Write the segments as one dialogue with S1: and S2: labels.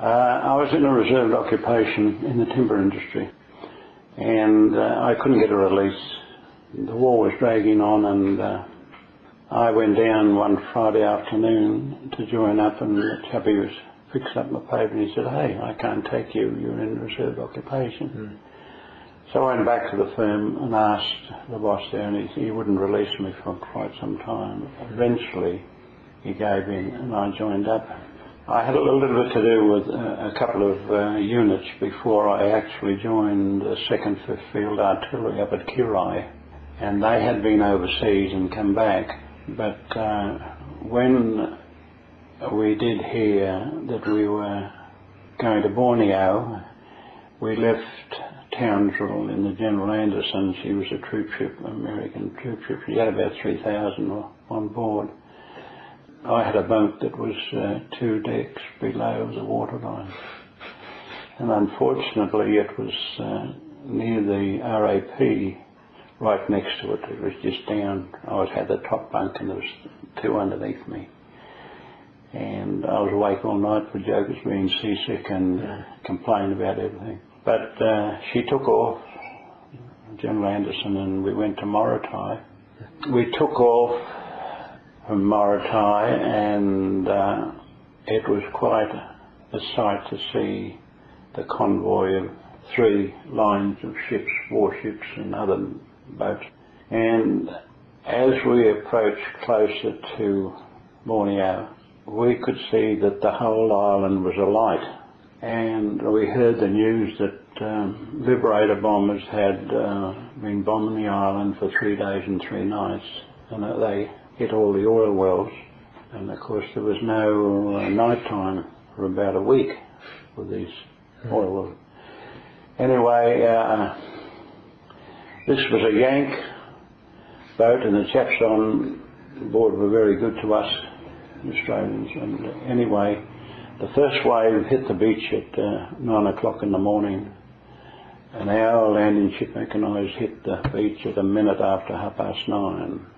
S1: I was in a reserved occupation in the timber industry, and I couldn't get a release. The war was dragging on, and I went down one Friday afternoon to join up, and the chappie was fixed up my paper and he said, "Hey, I can't take you, you're in reserved occupation." So I went back to the firm and asked the boss there, and he wouldn't release me for quite some time. Eventually he gave in and I joined up. I had a little bit to do with a couple of units before I actually joined the 2nd 5th Field Artillery up at Kirai, and they had been overseas and come back. But when we did hear that we were going to Borneo, we left Townsville in the General Anderson. She was a troop ship, American troop ship. She had about 3,000 on board. I had a bunk that was 2 decks below the waterline, and unfortunately it was near the RAP, right next to it. It was just down. I had the top bunk and there was 2 underneath me, and I was awake all night for jokers being seasick and complaining about everything. But she took off, General Anderson, and we went to Morotai. We took off from Morotai, and it was quite a sight to see the convoy of 3 lines of ships, warships and other boats. And as we approached closer to Borneo, we could see that the whole island was alight. And we heard the news that Liberator bombers had been bombing the island for 3 days and 3 nights, and they hit all the oil wells, and of course there was no night time for about a week with these oil wells. Anyway, this was a Yank boat, and the chaps on board were very good to us, the Australians. And anyway, the first wave hit the beach at 9 o'clock in the morning, and our landing ship mechanised hit the beach at a minute after 9:30.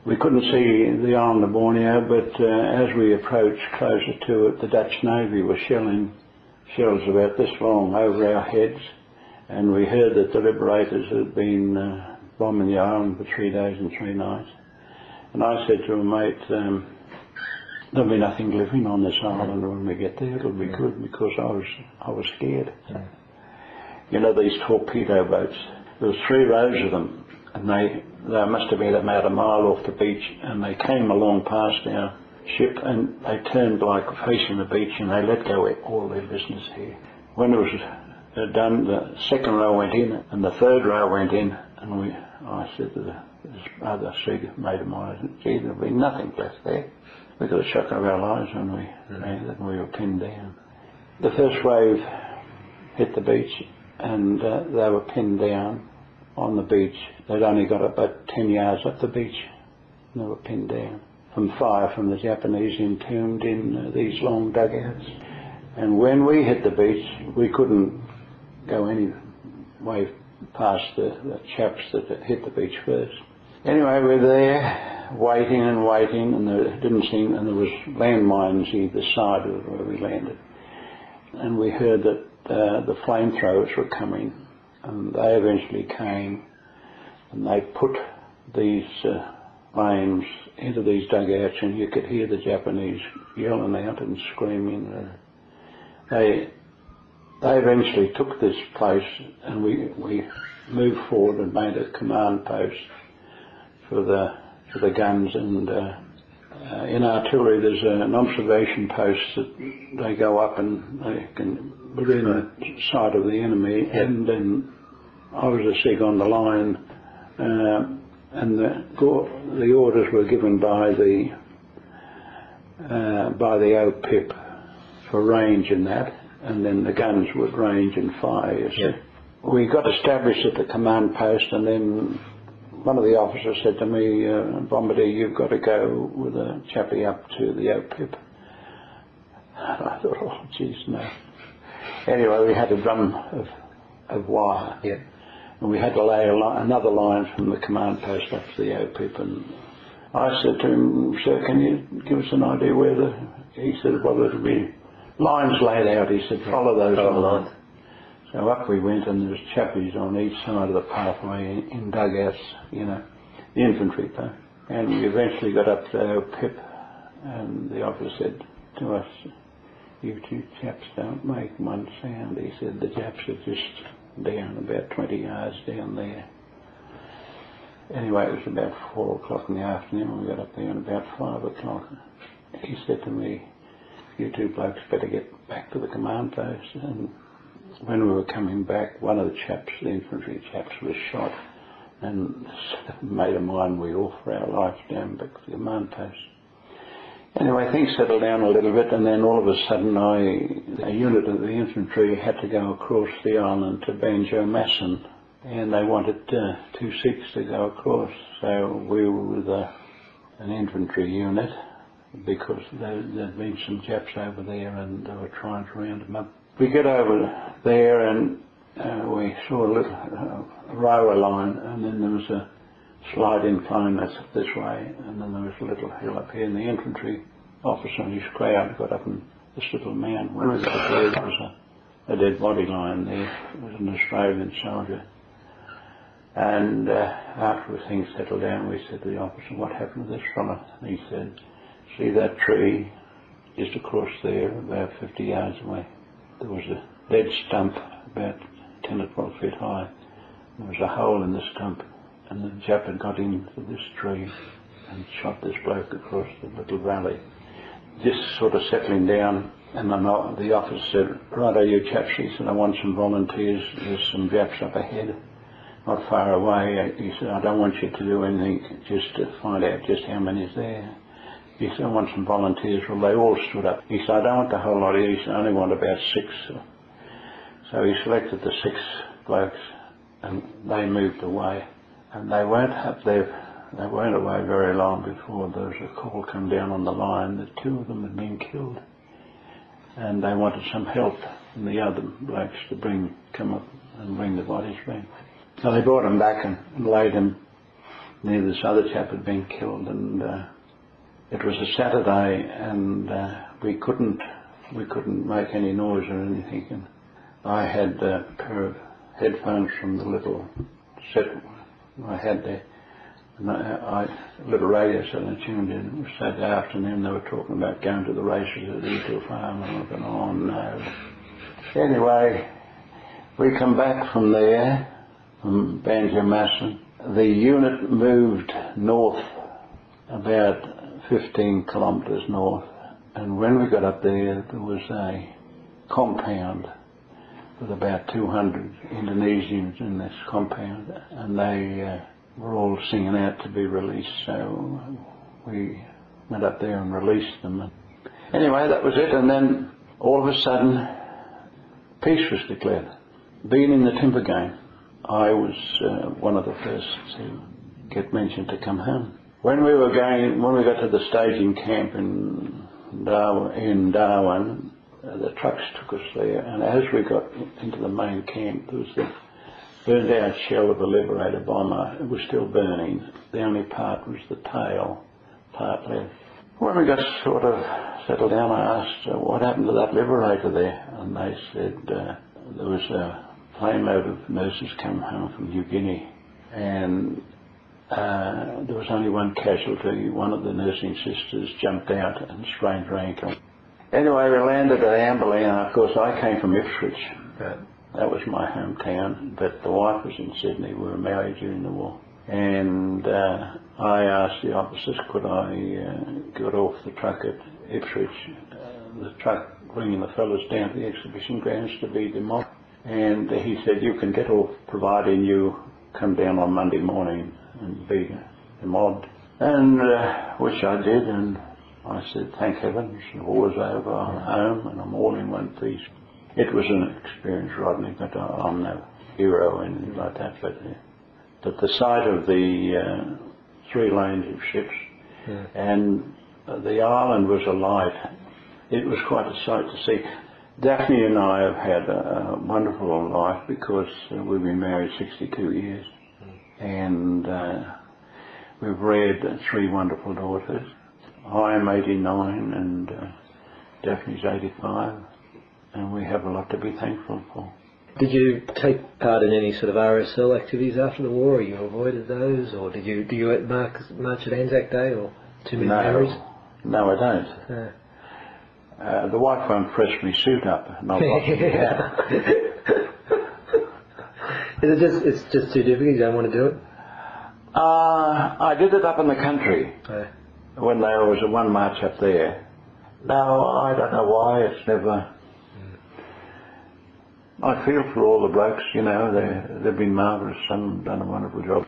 S1: We couldn't see the island of Borneo, but as we approached closer to it, the Dutch Navy was shelling shells about this long over our heads, and we heard that the Liberators had been bombing the island for 3 days and 3 nights. And I said to a mate, there'll be nothing living on this island when we get there. It'll be good, because I was scared. You know, these torpedo boats, there was 3 rows of them, and they must have been about a mile off the beach, and they came along past our ship, and they turned like facing the beach, and they let go all their business here. When it was done, the 2nd row went in and the 3rd row went in, and I said to this other Seagull mate of mine, "Gee, there'll be nothing left there." We got a shock of our lives when we landed, and we were pinned down. The first wave hit the beach, and they were pinned down on the beach. They'd only got about 10 yards up the beach, and they were pinned down from fire from the Japanese entombed in these long dugouts. And when we hit the beach, we couldn't go any way past the chaps that hit the beach first. Anyway, we're there waiting and waiting, and there didn't seem, and there was landmines either side of where we landed. And we heard that the flamethrowers were coming, and they eventually came, and they put these flames into these dugouts, and you could hear the Japanese yelling out and screaming. They eventually took this place, and we moved forward and made a command post for the guns. And in artillery there's an observation post that they go up and they can within the sight of the enemy. And then I was a SIG on the line, and the orders were given by the OPIP for range and that, and then the guns would range and fire. You see. We got established at the command post, and then one of the officers said to me, "Bombardier, you've got to go with a chappie up to the OPIP." I thought, oh, geez, no. Anyway, we had a drum of wire, and we had to lay another line from the command post up to the OPIP. And I said to him, "Sir, can you give us an idea where he said, "Well, it'll be lines laid out. He said, follow those lines.
S2: lines.
S1: So up we went, and there was chappies on each side of the pathway in dugouts, you know, the infantry though. And we eventually got up to our pip, and the officer said to us, you two chaps don't make one sound. He said, the Japs are just down about 20 yards down there. Anyway, it was about 4 o'clock in the afternoon. We got up there at about 5 o'clock. He said to me, you two blokes better get back to the command post. And when we were coming back, one of the chaps, the infantry chaps, was shot, and a mate of mine, we all for our lives down back to the command post. Anyway, things settled down a little bit, and then all of a sudden a unit of the infantry had to go across the island to Banjo-Masson, and they wanted 2 Sikhs to go across. So we were with an infantry unit, because there'd been some Japs over there and they were trying to round them up. We get over there and we saw a little railway line, and then there was a slight incline that's this way, and then there was a little hill up here, and the infantry officer and his crowd got up, and this little man, when we got there, there was a dead body lying there. It was an Australian soldier. And after things settled down, we said to the officer, what happened to this fella? And he said, see that tree just across there, about 50 yards away. There was a dead stump about 10 or 12 feet high. There was a hole in the stump, and the Jap had got into this tree and shot this bloke across the little valley. Just sort of settling down, and the officer said, righto you chaps, he said, I want some volunteers, there's some Japs up ahead, not far away. He said, I don't want you to do anything, just to find out just how many's there. He said, I want some volunteers. Well, they all stood up. He said, I don't want the whole lot. He said, I only want about 6. So he selected the 6 blokes, and they moved away. And they weren't up there. They weren't away very long before there was a call come down on the line that 2 of them had been killed, and they wanted some help from the other blokes to come up and bring the bodies back. So they brought them back and laid them near this other chap had been killed, and it was a Saturday, and we couldn't make any noise or anything. And I had a pair of headphones from the little set I had there, and a little radio set I tuned in. It was Saturday afternoon. They were talking about going to the races at the Eagle Farm, and I thought, oh no. Anyway, we come back from there, from Banjo-Masson. The unit moved north about 15 kilometres north, and when we got up there, there was a compound with about 200 Indonesians in this compound, and they were all singing out to be released, so we went up there and released them. Anyway, that was it, and then all of a sudden peace was declared. Being in the timber game, I was one of the first to get mentioned to come home. When we got to the staging camp in Darwin, the trucks took us there, and as we got into the main camp, there was the burned out shell of a Liberator bomber. It was still burning. The only part was the tail part left. When we got sort of settled down, I asked, what happened to that Liberator there? And they said there was a plane load of nurses come home from New Guinea, and there was only one casualty. One of the nursing sisters jumped out and sprained her ankle. Anyway, we landed at Amberley, and of course I came from Ipswich. That was my hometown, but the wife was in Sydney. We were married during the war. And I asked the officers, could I get off the truck at Ipswich, the truck bringing the fellas down to the exhibition grounds to be demobbed. And he said, you can get off providing you come down on Monday morning and be demobbed. And which I did, and I said, thank heavens, the war's over, I'm home, and I'm all in one piece. It was an experience, Rodney, but I'm no hero or anything like that. But the sight of the 3 lanes of ships, and the island was alive. It was quite a sight to see. Daphne and I have had a wonderful life because we've been married 62 years, and we've reared 3 wonderful daughters. I am 89, and Daphne's 85, and we have a lot to be thankful for.
S2: Did you take part in any sort of RSL activities after the war, or you avoided those, or do you march at Anzac Day, or too many memories?
S1: No, I don't. The wife won't press me suit up, and I'll lock me out.
S2: It's just too difficult, you don't want to do it?
S1: I did it up in the country, when there was a one march up there. No, I don't know why, it's never... I feel for all the blokes, you know, they've been marvellous and done a wonderful job.